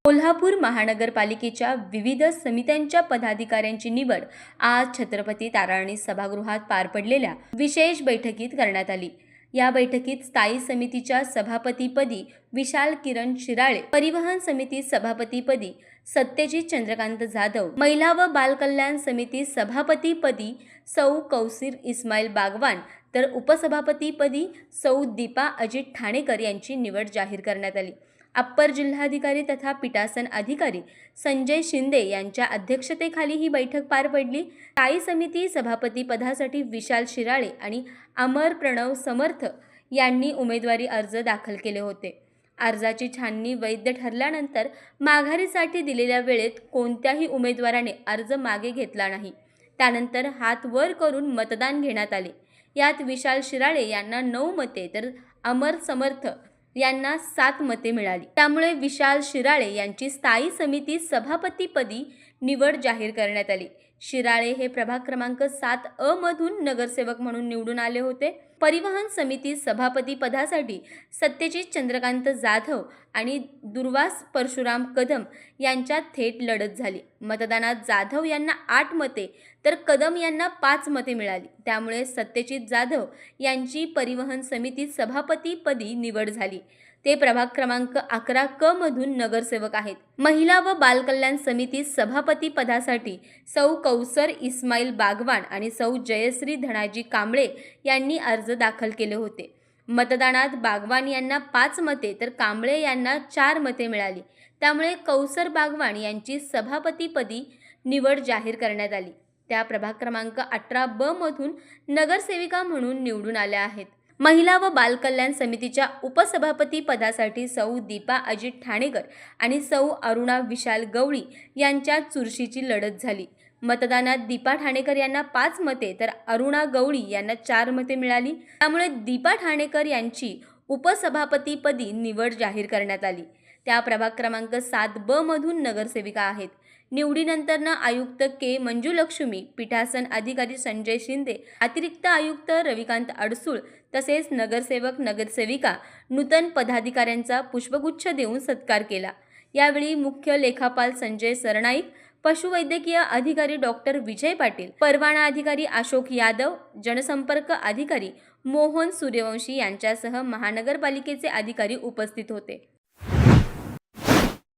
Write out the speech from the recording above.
कोल्हापूर महानगरपालिकेच्या विविध समित्यांच्या पदाधिकाऱ्यांची निवड आज छत्रपती ताराणी सभागृहात पार पडलेल्या विशेष बैठकीत करण्यात आली। या बैठकीत स्थायी समितीच्या सभापतीपदी विशाल किरण शिराळे, परिवहन समिती सभापतीपदी सत्यजित चंद्रकांत जाधव, महिला व बालकल्याण समिती सभापतीपदी सौ कौसर इस्माईल बागवान तर उपसभापतीपदी सौ दीपा अजित ठाणेकर यांची निवड जाहीर करण्यात आली। अप्पर जिल्हाधिकारी तथा पीठासन अधिकारी संजय शिंदे यांच्या अध्यक्षतेखाली ही बैठक पार पडली। स्थायी समिती सभापती पदासाठी विशाल शिराळे आणि अमर प्रणव समर्थ यांनी उमेदवारी अर्ज दाखल केले होते। अर्जाची छाननी वैध ठरल्यानंतर माघारीसाठी दिलेल्या वेळेत कोणत्याही उमेदवाराने अर्ज मागे घेतला नाही। त्यानंतर हात वर करून मतदान घेण्यात आले। यात विशाल शिराळे यांना 9 मते तर अमर समर्थ यांना 7 मते मिळाली। त्यामुळे विशाल शिराळे यांची स्थायी समिती सभापतीपदी निवड जाहीर करण्यात आली। शिराळे हे प्रभाग क्रमांक 7 मधून नगरसेवक म्हणून निवडून आले होते। परिवहन समिती सभापती पदासाठी सत्यजित चंद्रकांत जाधव आणि दुर्वास परशुराम कदम यांच्यात थेट लढत झाली। मतदानात जाधव यांना 8 मते तर कदम यांना 5 मते मिळाली। त्यामुळे सत्यजित जाधव यांची परिवहन समिती सभापतीपदी निवड झाली। ते प्रभाग क्रमांक 11 मधून नगरसेवक आहेत। महिला व बालकल्याण समिती सभापती पदासाठी सौ कौसर इस्माईल बागवान आणि सौ जयश्री धनाजी कांबळे यांनी अर्ज दाखल केले होते। मतदानात बागवान यांना 5 मते तर कांबळे यांना 4 मते मिळाली। त्यामुळे कौसर बागवान यांची सभापतीपदी निवड जाहीर करण्यात आली। त्या प्रभाग क्रमांक 18 मधून नगरसेविका म्हणून निवडून आल्या आहेत। महिला व बालकल्याण समितीच्या उपसभापती पदासाठी सौ दीपा अजित ठाणेकर आणि सौ अरुणा विशाल गवळी यांच्यात चुरशीची लढत झाली। मतदानात दीपा ठाणेकर यांना 5 मते तर अरुणा गवळी यांना 4 मते मिळाली। त्यामुळे दीपा ठाणेकर यांची उपसभापतीपदी निवड जाहीर करण्यात आली। त्या प्रभाग क्रमांक 7 मधून नगरसेविका आहेत। निवडीनंतर आयुक्त के मंजुलक्ष्मी, पीठासन अधिकारी संजय शिंदे, अतिरिक्त आयुक्त रविकांत अडसूळ तसेच नगरसेवक नगरसेविका नूतन पदाधिकाऱ्यांचा पुष्पगुच्छ देऊन सत्कार केला। यावेळी मुख्य लेखापाल संजय सरनाईक, पशुवैद्यकीय अधिकारी डॉक्टर विजय पाटील, परवाना अधिकारी अशोक यादव, जनसंपर्क अधिकारी मोहन सूर्यवंशी यांच्यासह महानगरपालिकेचे अधिकारी उपस्थित होते।